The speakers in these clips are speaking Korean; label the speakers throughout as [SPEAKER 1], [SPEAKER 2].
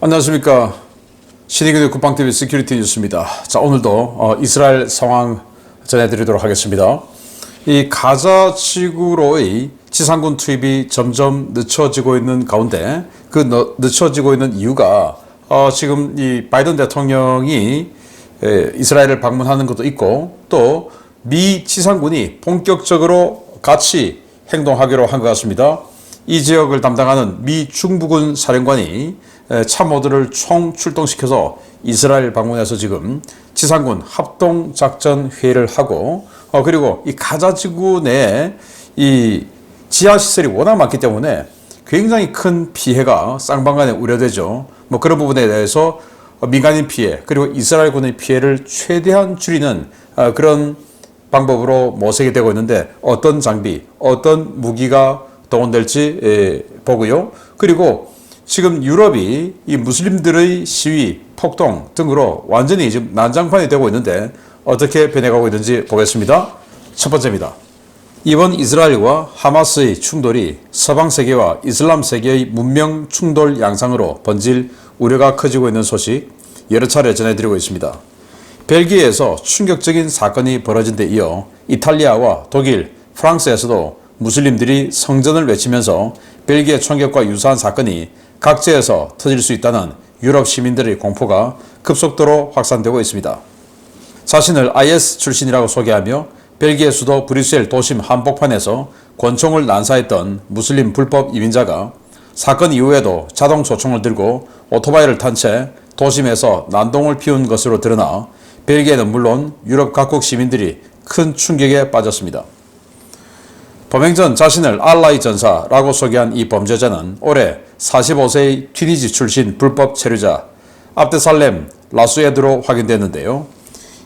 [SPEAKER 1] 안녕하십니까. 신의균의 국방TV 시큐리티 뉴스입니다. 자, 오늘도 이스라엘 상황 전해드리도록 하겠습니다. 이 가자 지구로의 지상군 투입이 점점 늦춰지고 있는 가운데 그 늦춰지고 있는 이유가 지금 이 바이든 대통령이 이스라엘을 방문하는 것도 있고 또 미 지상군이 본격적으로 같이 행동하기로 한 것 같습니다. 이 지역을 담당하는 미 중부군 사령관이 참모들을 총 출동시켜서 이스라엘 방문해서 지금 지상군 합동작전 회의를 하고 그리고 이 가자지구 내에 이 지하시설이 워낙 많기 때문에 굉장히 큰 피해가 쌍방간에 우려되죠. 뭐 그런 부분에 대해서 민간인 피해 그리고 이스라엘군의 피해를 최대한 줄이는 그런 방법으로 모색이 되고 있는데 어떤 장비, 어떤 무기가 동원될지 보고요. 그리고 지금 유럽이 이 무슬림들의 시위, 폭동 등으로 완전히 지금 난장판이 되고 있는데 어떻게 변해가고 있는지 보겠습니다. 첫 번째입니다. 이번 이스라엘과 하마스의 충돌이 서방 세계와 이슬람 세계의 문명 충돌 양상으로 번질 우려가 커지고 있는 소식 여러 차례 전해드리고 있습니다. 벨기에에서 충격적인 사건이 벌어진 데 이어 이탈리아와 독일, 프랑스에서도 무슬림들이 성전을 외치면서 벨기에 총격과 유사한 사건이 각지에서 터질 수 있다는 유럽 시민들의 공포가 급속도로 확산되고 있습니다. 자신을 IS 출신이라고 소개하며 벨기에 수도 브뤼셀 도심 한복판에서 권총을 난사했던 무슬림 불법 이민자가 사건 이후에도 자동 소총을 들고 오토바이를 탄 채 도심에서 난동을 피운 것으로 드러나 벨기에는 물론 유럽 각국 시민들이 큰 충격에 빠졌습니다. 범행 전 자신을 알라의 전사라고 소개한 이 범죄자는 올해 45세의 튀니지 출신 불법 체류자 압데살렘 라수에드로 확인됐는데요.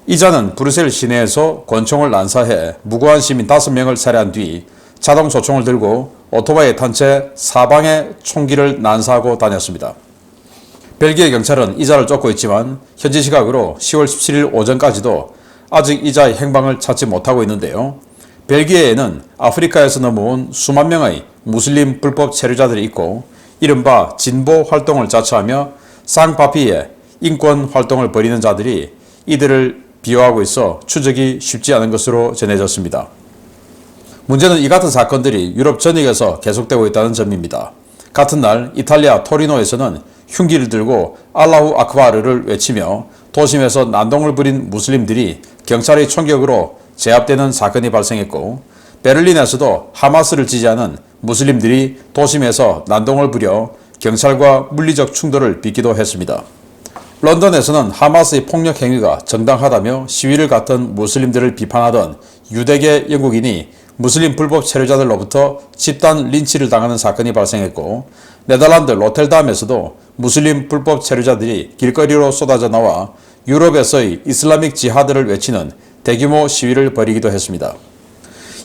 [SPEAKER 1] 이 자는 브뤼셀 시내에서 권총을 난사해 무고한 시민 5명을 살해한 뒤 자동 소총을 들고 오토바이에 탄 채 사방에 총기를 난사하고 다녔습니다. 벨기에 경찰은 이 자를 쫓고 있지만 현지 시각으로 10월 17일 오전까지도 아직 이 자의 행방을 찾지 못하고 있는데요. 벨기에에는 아프리카에서 넘어온 수만 명의 무슬림 불법 체류자들이 있고 이른바 진보 활동을 자처하며 쌍파피에 인권 활동을 벌이는 자들이 이들을 비호하고 있어 추적이 쉽지 않은 것으로 전해졌습니다. 문제는 이 같은 사건들이 유럽 전역에서 계속되고 있다는 점입니다. 같은 날 이탈리아 토리노에서는 흉기를 들고 알라후 아크바르를 외치며 도심에서 난동을 부린 무슬림들이 경찰의 총격으로 제압되는 사건이 발생했고 베를린에서도 하마스를 지지하는 무슬림들이 도심에서 난동을 부려 경찰과 물리적 충돌을 빚기도 했습니다. 런던에서는 하마스의 폭력 행위가 정당하다며 시위를 갔던 무슬림들을 비판하던 유대계 영국인이 무슬림 불법 체류자들로부터 집단 린치를 당하는 사건이 발생했고 네덜란드 로텔담에서도 무슬림 불법 체류자들이 길거리로 쏟아져 나와 유럽에서의 이슬라믹 지하드를 외치는 대규모 시위를 벌이기도 했습니다.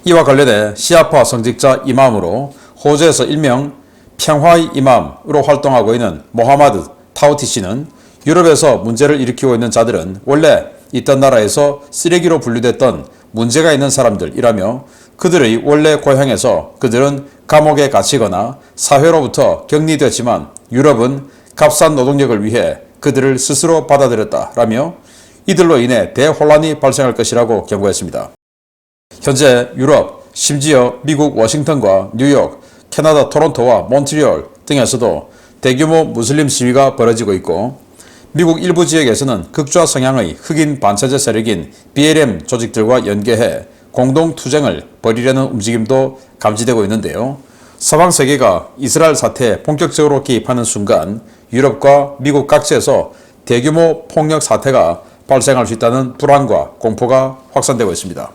[SPEAKER 1] 이와 관련해 시아파 성직자 이맘으로 호주에서 일명 평화의 이맘으로 활동하고 있는 모하마드 타우티 씨는 유럽에서 문제를 일으키고 있는 자들은 원래 있던 나라에서 쓰레기로 분류됐던 문제가 있는 사람들이라며 그들의 원래 고향에서 그들은 감옥에 갇히거나 사회로부터 격리됐지만 유럽은 값싼 노동력을 위해 그들을 스스로 받아들였다라며 이들로 인해 대혼란이 발생할 것이라고 경고했습니다. 현재 유럽, 심지어 미국 워싱턴과 뉴욕, 캐나다 토론토와 몬트리올 등에서도 대규모 무슬림 시위가 벌어지고 있고 미국 일부 지역에서는 극좌 성향의 흑인 반체제 세력인 BLM 조직들과 연계해 공동투쟁을 벌이려는 움직임도 감지되고 있는데요. 서방 세계가 이스라엘 사태에 본격적으로 개입하는 순간 유럽과 미국 각지에서 대규모 폭력 사태가 발생할 수 있다는 불안과 공포가 확산되고 있습니다.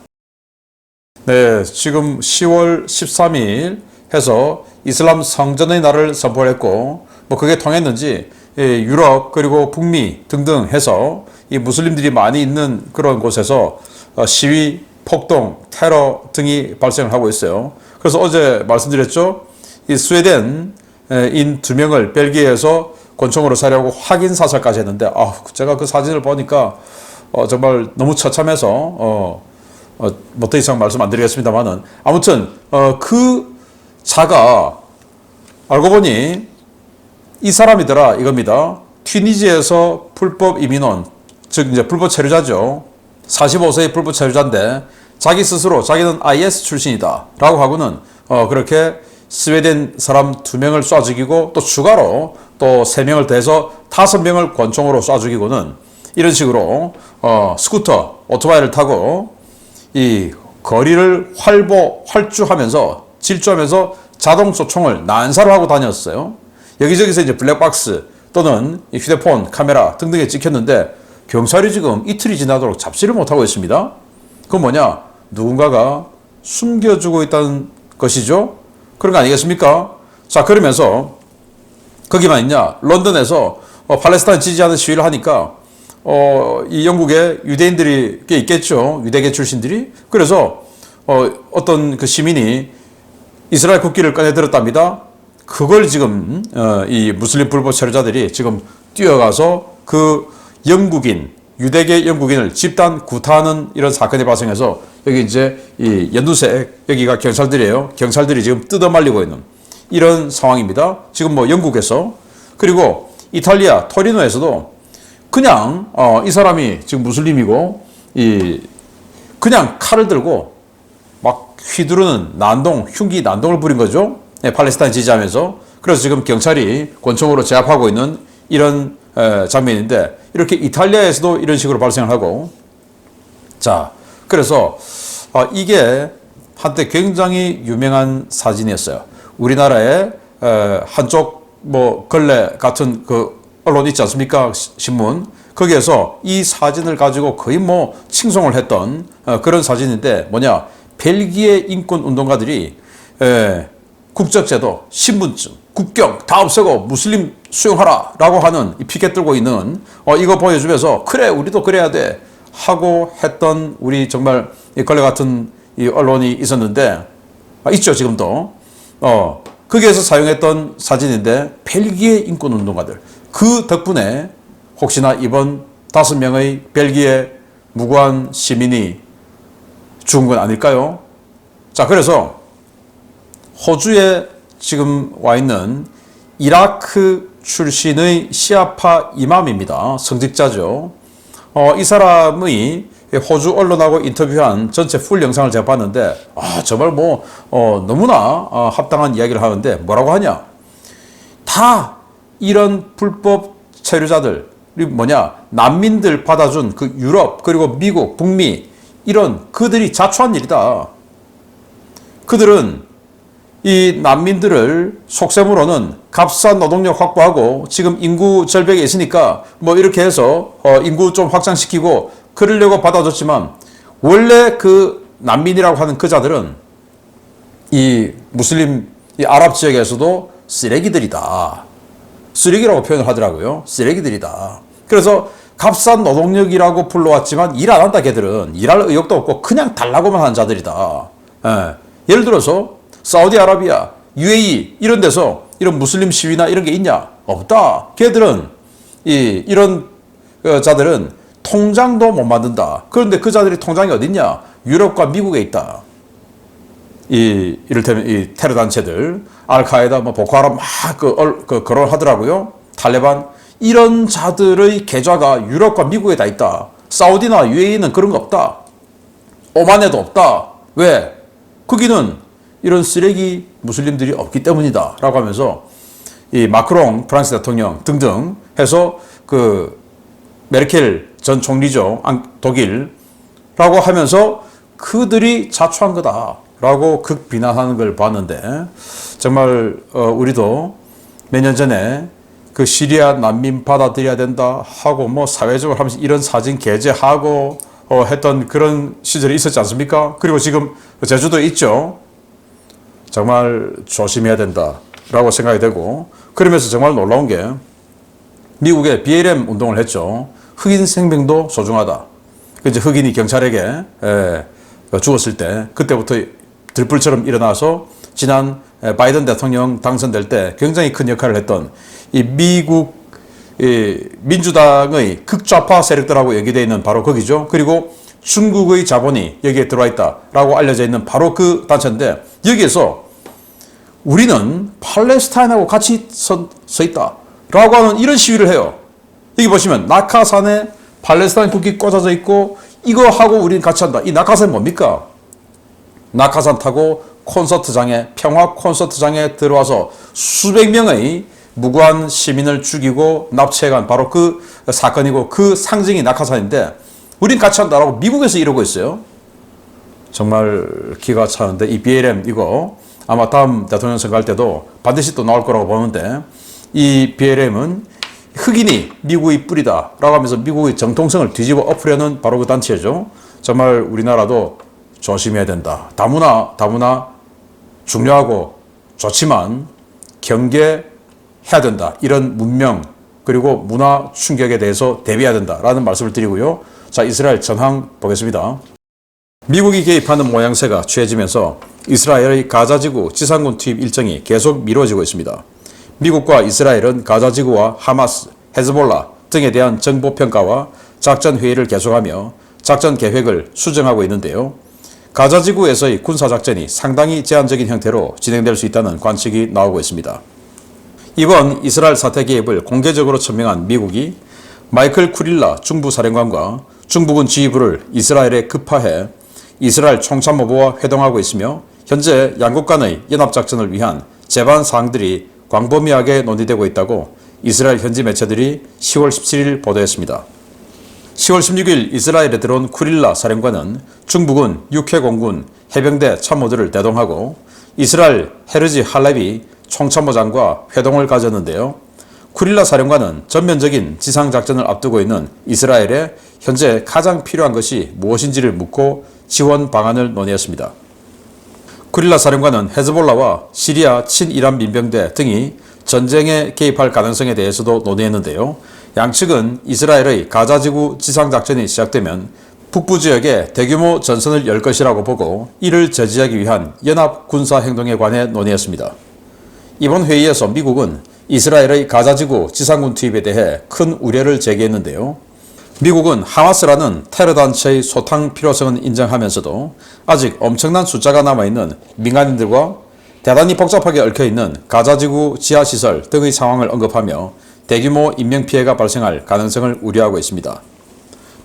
[SPEAKER 1] 네, 지금 10월 13일 해서 이슬람 성전의 날을 선포했고 그게 통했는지 유럽 그리고 북미 등등 해서 이 무슬림들이 많이 있는 그런 곳에서 시위, 폭동, 테러 등이 발생을 하고 있어요. 그래서 어제 말씀드렸죠. 이 스웨덴인 2명을 벨기에에서 권총으로 살해하고 확인 사살까지 했는데 제가 그 사진을 보니까 정말 너무 처참해서 뭐 더 이상 말씀 안 드리겠습니다만은 아무튼 그 자가 알고 보니 이 사람이더라 이겁니다. 튀니지에서 불법 이민원, 즉 이제 불법 체류자죠. 45세의 불법 체류자인데 자기 스스로 자기는 IS 출신이다 라고 하고는 그렇게 스웨덴 사람 2명을 쏴 죽이고 또 추가로 또 3명을 더해서 5명을 권총으로 쏴 죽이고는 이런 식으로 스쿠터, 오토바이를 타고 이 거리를 활주하면서 질주하면서 자동 소총을 난사를 하고 다녔어요. 여기저기서 이제 블랙박스 또는 휴대폰, 카메라 등등에 찍혔는데 경찰이 지금 이틀이 지나도록 잡지를 못하고 있습니다. 그건 뭐냐? 누군가가 숨겨주고 있다는 것이죠. 그런 거 아니겠습니까? 자, 그러면서 거기만 있냐? 런던에서 팔레스타인 지지하는 시위를 하니까 이 영국의 유대인들이 꽤 있겠죠. 유대계 출신들이. 그래서 어떤 그 시민이 이스라엘 국기를 꺼내 들었답니다. 그걸 지금 이 무슬림 불법 체류자들이 지금 뛰어가서 그 영국인, 유대계 영국인을 집단 구타하는 이런 사건이 발생해서 여기 이제 이 연두색 여기가 경찰들이에요. 경찰들이 지금 뜯어말리고 있는 이런 상황입니다. 지금 뭐 영국에서 그리고 이탈리아 토리노에서도 그냥 이 사람이 지금 무슬림이고 그냥 칼을 들고 막 휘두르는 흉기 난동을 부린 거죠. 팔레스타인 지지하면서. 그래서 지금 경찰이 권총으로 제압하고 있는 이런 장면인데 이렇게 이탈리아에서도 이런 식으로 발생을 하고 자 그래서 이게 한때 굉장히 유명한 사진이었어요. 우리나라의 한쪽 뭐 걸레 같은 그 언론 있지 않습니까? 신문. 거기에서 이 사진을 가지고 거의 뭐 칭송을 했던 그런 사진인데 뭐냐? 벨기에 인권 운동가들이 국적제도, 신분증, 국경 다 없애고 무슬림 수용하라 라고 하는 이 피켓 들고 있는 이거 보여주면서 그래 우리도 그래야 돼 하고 했던 우리 정말 이 걸레 같은 이 언론이 있었는데 있죠 지금도 거기에서 사용했던 사진인데 벨기에 인권 운동가들 그 덕분에 혹시나 이번 5명의 벨기에 무고한 시민이 죽은 건 아닐까요? 자 그래서 호주에 지금 와 있는 이라크 출신의 시아파 이맘입니다. 성직자죠. 이 사람의 호주 언론하고 인터뷰한 전체 풀 영상을 제가 봤는데 정말 뭐 너무나 합당한 이야기를 하는데 뭐라고 하냐? 다 이런 불법 체류자들이 뭐냐? 난민들 받아준 그 유럽 그리고 미국, 북미 이런 그들이 자초한 일이다. 그들은 이 난민들을 속셈으로는 값싼 노동력 확보하고 지금 인구 절벽에 있으니까 뭐 이렇게 해서 인구 좀 확장시키고 그러려고 받아줬지만 원래 그 난민이라고 하는 그 자들은 이 무슬림 이 아랍 지역에서도 쓰레기들이다. 쓰레기라고 표현을 하더라고요. 쓰레기들이다. 그래서 값싼 노동력이라고 불러왔지만 일 안 한다 걔들은 일할 의욕도 없고 그냥 달라고만 하는 자들이다. 예를 들어서 사우디아라비아, UAE 이런 데서 이런 무슬림 시위나 이런 게 있냐? 없다. 걔들은 이런 자들은 통장도 못 만든다. 그런데 그 자들이 통장이 어딨냐? 유럽과 미국에 있다. 이를테면 이 테러 단체들, 알카에다, 뭐 보코하람 막 거론하더라고요. 탈레반 이런 자들의 계좌가 유럽과 미국에 다 있다. 사우디나 UAE는 그런 거 없다. 오만에도 없다. 왜? 거기는 이런 쓰레기 무슬림들이 없기 때문이다. 라고 하면서 이 마크롱 프랑스 대통령 등등 해서 그 메르켈 전 총리죠. 독일라고 하면서 그들이 자초한 거다. 라고 극비난하는 걸 봤는데 정말 우리도 몇 년 전에 그 시리아 난민 받아들여야 된다 하고 뭐 사회적으로 하면서 이런 사진 게재하고 했던 그런 시절이 있었지 않습니까? 그리고 지금 제주도에 있죠. 정말 조심해야 된다라고 생각이 되고 그러면서 정말 놀라운 게 미국의 BLM 운동을 했죠. 흑인 생명도 소중하다. 이제 흑인이 경찰에게 죽었을 때 그때부터 들불처럼 일어나서 지난 바이든 대통령 당선될 때 굉장히 큰 역할을 했던 이 미국 민주당의 극좌파 세력들하고 연계되어 있는 바로 거기죠. 그리고 중국의 자본이 여기에 들어와 있다라고 알려져 있는 바로 그 단체인데 여기에서 우리는 팔레스타인하고 같이 서 있다라고 하는 이런 시위를 해요. 여기 보시면 낙하산에 팔레스타인 국기 꽂아져 있고 이거 하고 우리는 같이 한다. 이 낙하산이 뭡니까? 낙하산 타고 콘서트장에 평화 콘서트장에 들어와서 수백 명의 무고한 시민을 죽이고 납치해간 바로 그 사건이고 그 상징이 낙하산인데 우린 같이 한다라고 미국에서 이러고 있어요. 정말 기가 차는데 이 BLM 이거 아마 다음 대통령 선거할 때도 반드시 또 나올 거라고 보는데 이 BLM은 흑인이 미국의 뿌리다 라고 하면서 미국의 정통성을 뒤집어 엎으려는 바로 그 단체죠. 정말 우리나라도 조심해야 된다. 다문화 중요하고 좋지만 경계해야 된다. 이런 문명 그리고 문화 충격에 대해서 대비해야 된다라는 말씀을 드리고요. 자, 이스라엘 전황 보겠습니다. 미국이 개입하는 모양새가 취해지면서 이스라엘의 가자지구 지상군 투입 일정이 계속 미뤄지고 있습니다. 미국과 이스라엘은 가자지구와 하마스, 헤즈볼라 등에 대한 정보평가와 작전회의를 계속하며 작전 계획을 수정하고 있는데요. 가자지구에서의 군사작전이 상당히 제한적인 형태로 진행될 수 있다는 관측이 나오고 있습니다. 이번 이스라엘 사태 개입을 공개적으로 천명한 미국이 마이클 쿠릴라 중부사령관과 중부군 지휘부를 이스라엘에 급파해 이스라엘 총참모부와 회동하고 있으며 현재 양국 간의 연합작전을 위한 제반 사항들이 광범위하게 논의되고 있다고 이스라엘 현지 매체들이 10월 17일 보도했습니다. 10월 16일 이스라엘에 들어온 쿠릴라 사령관은 중부군 육해공군 해병대 참모들을 대동하고 이스라엘 헤르지 할레비 총참모장과 회동을 가졌는데요. 쿠릴라 사령관은 전면적인 지상작전을 앞두고 있는 이스라엘에 현재 가장 필요한 것이 무엇인지를 묻고 지원 방안을 논의했습니다. 쿠릴라 사령관은 헤즈볼라와 시리아 친이란 민병대 등이 전쟁에 개입할 가능성에 대해서도 논의했는데요. 양측은 이스라엘의 가자지구 지상작전이 시작되면 북부 지역에 대규모 전선을 열 것이라고 보고 이를 저지하기 위한 연합 군사행동에 관해 논의했습니다. 이번 회의에서 미국은 이스라엘의 가자지구 지상군 투입에 대해 큰 우려를 제기했는데요. 미국은 하마스라는 테러 단체의 소탕 필요성은 인정하면서도 아직 엄청난 숫자가 남아있는 민간인들과 대단히 복잡하게 얽혀있는 가자지구 지하시설 등의 상황을 언급하며 대규모 인명피해가 발생할 가능성을 우려하고 있습니다.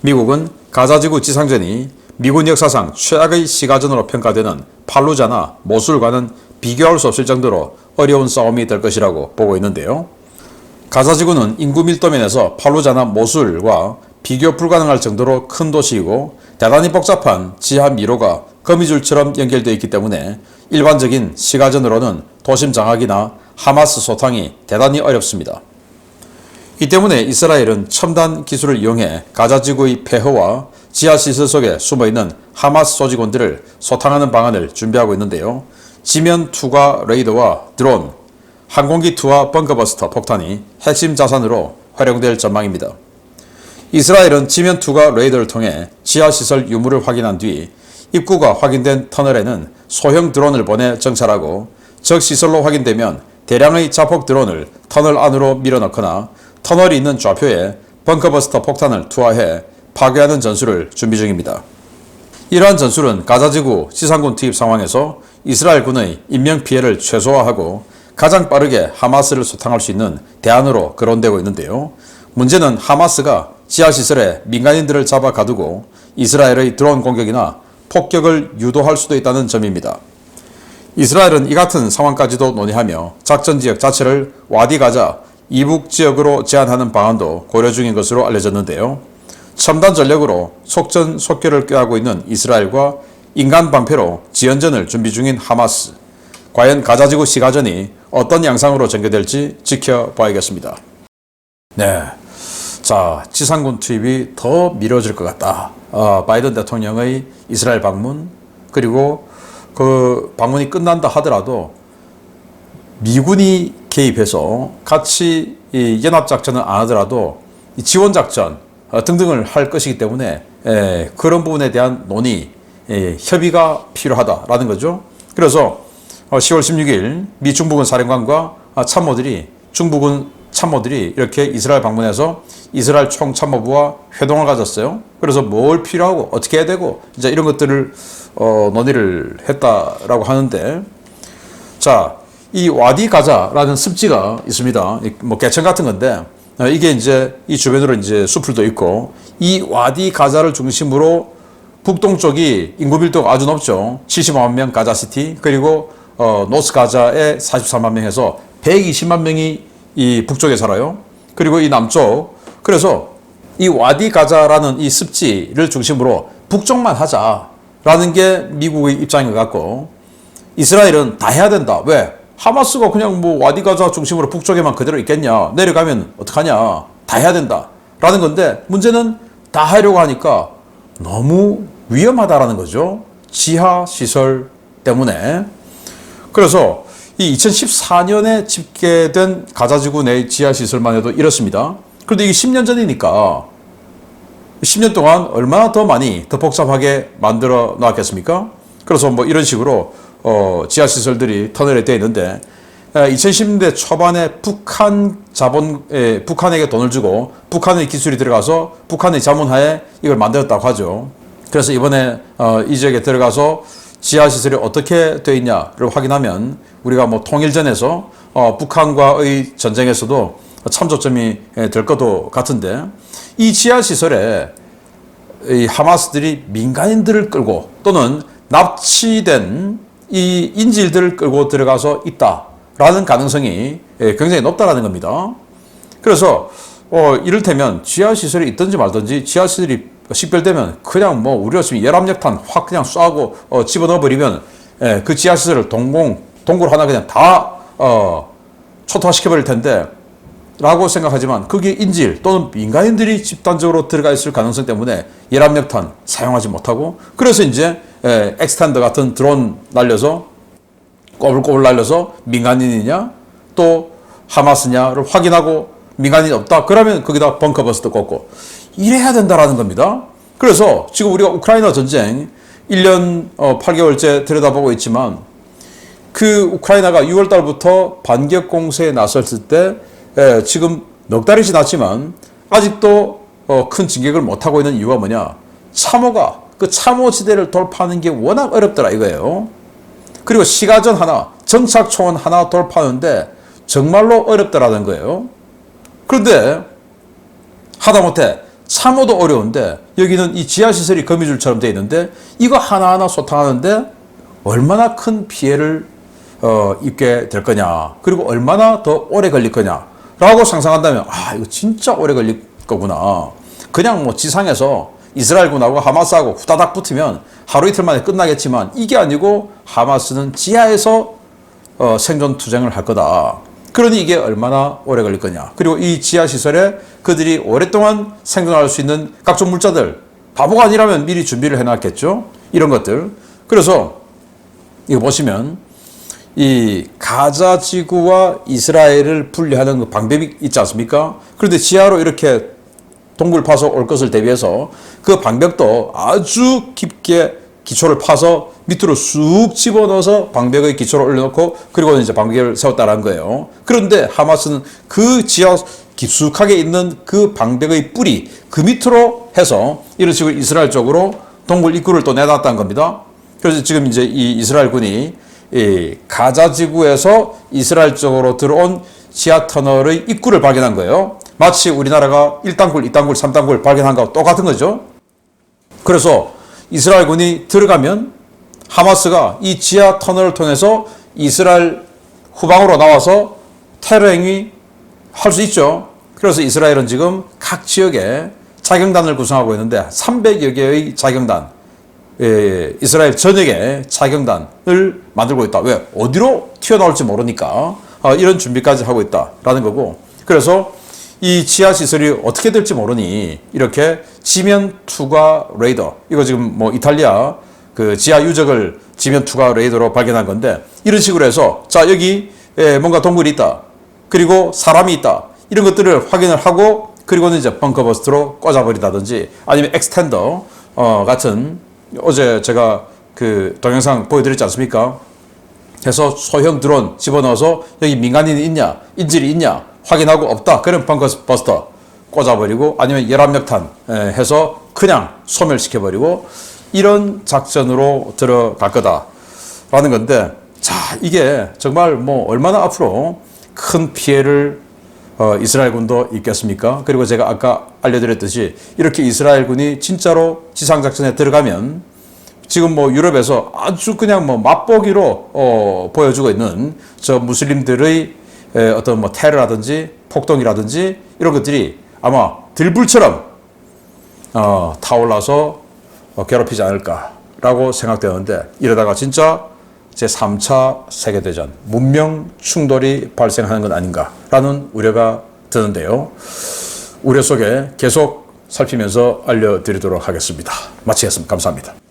[SPEAKER 1] 미국은 가자지구 지상전이 미군 역사상 최악의 시가전으로 평가되는 팔루자나 모술과는 비교할 수 없을 정도로 어려운 싸움이 될 것이라고 보고 있는데요. 가자지구는 인구 밀도면에서 팔루자나 모술과 비교 불가능할 정도로 큰 도시이고 대단히 복잡한 지하 미로가 거미줄처럼 연결되어 있기 때문에 일반적인 시가전으로는 도심 장악이나 하마스 소탕이 대단히 어렵습니다. 이 때문에 이스라엘은 첨단 기술을 이용해 가자지구의 폐허와 지하시설 속에 숨어있는 하마스 소직원들을 소탕하는 방안을 준비하고 있는데요. 지면 투과 레이더와 드론, 항공기 투하 벙커버스터 폭탄이 핵심 자산으로 활용될 전망입니다. 이스라엘은 지면 투과 레이더를 통해 지하시설 유무를 확인한 뒤 입구가 확인된 터널에는 소형 드론을 보내 정찰하고 적 시설로 확인되면 대량의 자폭 드론을 터널 안으로 밀어넣거나 터널이 있는 좌표에 벙커버스터 폭탄을 투하해 파괴하는 전술을 준비 중입니다. 이러한 전술은 가자지구 지상군 투입 상황에서 이스라엘군의 인명피해를 최소화하고 가장 빠르게 하마스를 소탕할 수 있는 대안으로 거론되고 있는데요. 문제는 하마스가 지하시설에 민간인들을 잡아 가두고 이스라엘의 드론 공격이나 폭격을 유도할 수도 있다는 점입니다. 이스라엘은 이 같은 상황까지도 논의하며 작전지역 자체를 와디 가자 이북 지역으로 제한하는 방안도 고려 중인 것으로 알려졌는데요. 첨단 전력으로 속전속결을 꾀하고 있는 이스라엘과 인간 방패로 지연전을 준비 중인 하마스. 과연 가자지구 시가전이 어떤 양상으로 전개될지 지켜봐야겠습니다. 네, 자, 지상군 투입이 더 미뤄질 것 같다. 바이든 대통령의 이스라엘 방문, 그리고 그 방문이 끝난다 하더라도 미군이 개입해서 같이 이 연합작전을 안 하더라도 이 지원작전 등등을 할 것이기 때문에 그런 부분에 대한 논의, 협의가 필요하다라는 거죠. 그래서 10월 16일 미 중부군 사령관과 중부군 참모들이 이렇게 이스라엘 방문해서 이스라엘 총참모부와 회동을 가졌어요. 그래서 뭘 필요하고 어떻게 해야 되고 이제 이런 것들을 논의를 했다라고 하는데, 자, 이 와디 가자라는 습지가 있습니다. 뭐 개천 같은 건데 이게 이제 이 주변으로 이제 숲들도 있고 이 와디 가자를 중심으로 북동쪽이 인구 밀도가 아주 높죠. 75만 명 가자시티 그리고 노스 가자에 43만 명 해서 120만 명이 이 북쪽에 살아요. 그리고 이 남쪽 그래서 이 와디 가자라는 이 습지를 중심으로 북쪽만 하자라는 게 미국의 입장인 것 같고 이스라엘은 다 해야 된다. 왜? 하마스가 그냥 뭐 와디 가자 중심으로 북쪽에만 그대로 있겠냐. 내려가면 어떡하냐. 다 해야 된다. 라는 건데 문제는 다 하려고 하니까 너무 위험하다라는 거죠. 지하 시설 때문에. 그래서 이 2014년에 집계된 가자지구 내 지하 시설만 해도 이렇습니다. 그런데 이게 10년 전이니까 10년 동안 얼마나 더 많이 더 복잡하게 만들어 놨겠습니까? 그래서 뭐 이런 식으로 지하 시설들이 터널에 되어 있는데 2010년대 초반에 북한에게 돈을 주고 북한의 기술이 들어가서 북한의 자문하에 이걸 만들었다고 하죠. 그래서 이번에 이 지역에 들어가서 지하 시설이 어떻게 되어 있냐를 확인하면 우리가 뭐 통일전에서 북한과의 전쟁에서도 참조점이 될 것도 같은데 이 지하 시설에 이 하마스들이 민간인들을 끌고 또는 납치된 이 인질들을 끌고 들어가서 있다라는 가능성이 굉장히 높다라는 겁니다. 그래서 이를테면 지하 시설이 있든지 말든지 지하 시설이 식별되면 그냥 뭐 우리였으면 열압력탄 확 그냥 쏴고 집어넣어 버리면 그 지하 시설을 동굴 하나 그냥 다 초토화시켜 버릴 텐데 라고 생각하지만 그게 인질 또는 민간인들이 집단적으로 들어가 있을 가능성 때문에 열압력탄 사용하지 못하고 그래서 이제 엑스텐더 같은 드론 날려서 꼬불꼬불 날려서 민간인이냐 또 하마스냐를 확인하고 민간인이 없다 그러면 거기다 벙커버스터 꽂고 이래야 된다라는 겁니다. 그래서 지금 우리가 우크라이나 전쟁 1년 8개월째 들여다보고 있지만 그 우크라이나가 6월 달부터 반격 공세에 나섰을 때 지금 넉 달이 지났지만 아직도 큰 진격을 못하고 있는 이유가 뭐냐. 참호가 그 참호지대를 돌파하는 게 워낙 어렵더라 이거예요. 그리고 시가전 하나, 정착초원 하나 돌파하는데 정말로 어렵더라는 거예요. 그런데 하다못해 참호도 어려운데 여기는 이 지하시설이 거미줄처럼 되어 있는데 이거 하나하나 소탕하는데 얼마나 큰 피해를 입게 될 거냐. 그리고 얼마나 더 오래 걸릴 거냐. 라고 상상한다면 이거 진짜 오래 걸릴 거구나. 그냥 뭐 지상에서 이스라엘군하고 하마스하고 후다닥 붙으면 하루 이틀 만에 끝나겠지만 이게 아니고 하마스는 지하에서 생존 투쟁을 할 거다. 그러니 이게 얼마나 오래 걸릴 거냐. 그리고 이 지하시설에 그들이 오랫동안 생존할 수 있는 각종 물자들 바보가 아니라면 미리 준비를 해놨겠죠. 이런 것들. 그래서 이거 보시면 이 가자 지구와 이스라엘을 분리하는 그 방법이 있지 않습니까? 그런데 지하로 이렇게 동굴 파서 올 것을 대비해서 그 방벽도 아주 깊게 기초를 파서 밑으로 쑥 집어넣어서 방벽의 기초를 올려놓고 그리고 이제 방벽을 세웠다는 거예요. 그런데 하마스는 그 지하 깊숙하게 있는 그 방벽의 뿌리 그 밑으로 해서 이런 식으로 이스라엘 쪽으로 동굴 입구를 또 내놨다는 겁니다. 그래서 지금 이제 이 이스라엘군이 이 가자 지구에서 이스라엘 쪽으로 들어온 지하 터널의 입구를 발견한 거예요. 마치 우리나라가 1단굴, 2단굴, 3단굴 발견한 거와 똑같은 거죠. 그래서 이스라엘군이 들어가면 하마스가 이 지하 터널을 통해서 이스라엘 후방으로 나와서 테러 행위 할 수 있죠. 그래서 이스라엘은 지금 각 지역에 자경단을 구성하고 있는데 300여 개의 자경단, 이스라엘 전역에 자경단을 만들고 있다. 왜? 어디로 튀어나올지 모르니까 이런 준비까지 하고 있다라는 거고. 그래서 이 지하 시설이 어떻게 될지 모르니 이렇게 지면 투과 레이더, 이거 지금 뭐 이탈리아 그 지하 유적을 지면 투과 레이더로 발견한 건데 이런 식으로 해서 자 여기 뭔가 동굴이 있다. 그리고 사람이 있다. 이런 것들을 확인을 하고 그리고는 이제 벙커버스트로 꽂아버리다든지 아니면 엑스텐더 같은 어제 제가 그 동영상 보여드렸지 않습니까? 해서 소형 드론 집어넣어서 여기 민간인이 있냐, 인질이 있냐 확인하고 없다. 그럼 벙커버스터 꽂아버리고 아니면 열압력탄 해서 그냥 소멸시켜버리고 이런 작전으로 들어갈 거다라는 건데 자 이게 정말 뭐 얼마나 앞으로 큰 피해를 이스라엘군도 있겠습니까? 그리고 제가 아까 알려드렸듯이 이렇게 이스라엘군이 진짜로 지상작전에 들어가면 지금 뭐 유럽에서 아주 그냥 뭐 맛보기로 보여주고 있는 저 무슬림들의 어떤 뭐 테러라든지 폭동이라든지 이런 것들이 아마 들불처럼 타올라서 괴롭히지 않을까라고 생각되는데, 이러다가 진짜 제3차 세계대전, 문명 충돌이 발생하는 건 아닌가라는 우려가 드는데요. 우려 속에 계속 살피면서 알려드리도록 하겠습니다. 마치겠습니다. 감사합니다.